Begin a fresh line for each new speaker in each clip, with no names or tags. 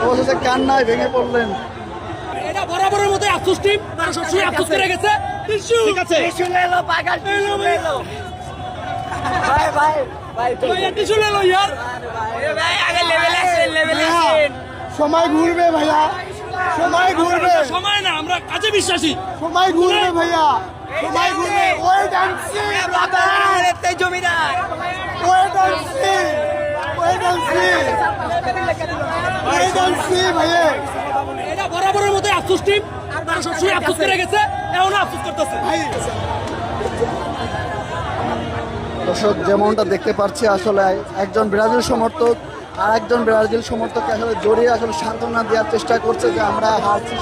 অবশেষে কান্নায় ভেঙে পড়লেন।
এটা বরাবরের মতো আফসোস টিম, তারা সবসময় আফসোস করে গেছে। ঠিক আছে, টিস্যু ले लो यार।
সময় ঘুরবে ভাইয়া, সময় ঘুরবে।
সময় না, আমরা কাজে বিশ্বাসী।
সময় ঘুরবে ভাইয়া, সময় ঘুরবে। ওয়েট এন্ড সি ব্রাদার,
এতে জমিদার
wait and see, wait and see, wait and see ভাইয়া।
এটা বরাবরের মতো আফসোস টিম, তারা সবসময় আফসোস করে গেছে, এখনো আফসোস করতেছে।
দর্শক, যেমনটা দেখতে পাচ্ছি আসলে একজন ব্রাজিল সমর্থক আর একজন ব্রাজিল সমর্থককে আসলে জড়িয়ে আসলে সান্ত্বনা দেওয়ার চেষ্টা করছে যে আমরা হারছি।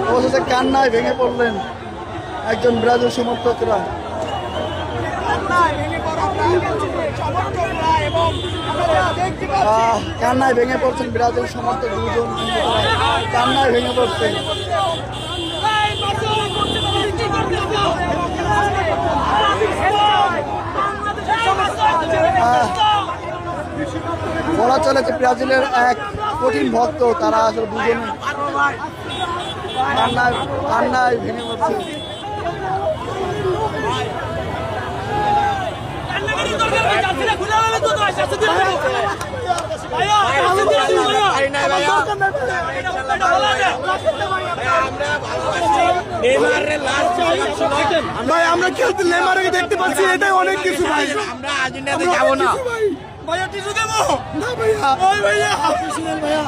অবশেষে কান্নায় ভেঙে পড়লেন একজন ব্রাজিল সমর্থকরা। কান্নায় ভেঙে পড়ছেন ব্রাজিল সমর্থক দুজন, কান্নায় ভেঙে পড়ছেন। বলা চলে যে ব্রাজিলের এক কঠিন ভক্ত, তারা আসলে দুজন কান্নায় ভেঙে পড়ছে। ভাই আমরা খেলতে নেইমারকে দেখতে পাচ্ছি, এটাই অনেক কিছু ভাই।
আমরা আর্জেন্টিনাতে যাব না
ভাইয়া টিস্যু দেবো
না ভাইয়া,
ওই ভাইয়া
ভাইয়া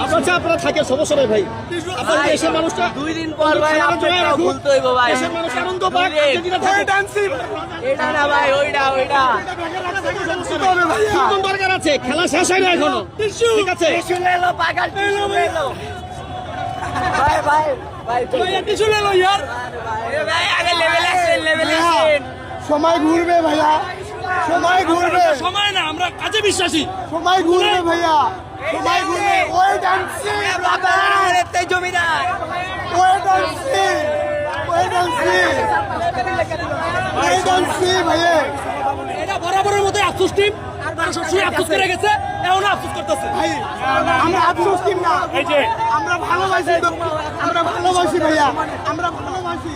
আচ্ছা, আপনারা থাকে সমস্যা নেই ভাই। আপনার দেশের মানুষটা
2 দিন পর ভাই আপনারা ভুলতে হইব ভাই।
দেশের মানুষ আনন্দ পাক, আর্জেন্টিনা থাকে।
এটা না ভাই, ওইটা
কোন দরকার আছে? খেলা শেষ হয় না এখনো। ঠিক আছে,
টিস্যু ले लो पागल टिश्यू ले लो भाई भाई भाई
ভাইয়া টিস্যু ले लो यार।
भाई आगे लेवल एक्शन
সময় ঘুরবে ভাইয়া, সময় ঘুরবে।
সময় না, আমরা কাজে বিশ্বাসী।
সময় ঘুরবে ভাইয়া, সময় ঘুরবে। ওয়েট এন্ড সি ব্রাদার,
এতে জমিদার
wait and see, wait and see, wait and see ভাইয়া।
এটা বরাবরের মতো আফসোস টিম, তারা সবসময় আফসোস করে গেছে, এখনো আফসোস করতেছে।
ভাই আমরা আফসোস টিম না,
এই যে
আমরা ভালোবাসি, আমরা ভালোবাসি ভাইয়া, আমরা ভালোবাসি।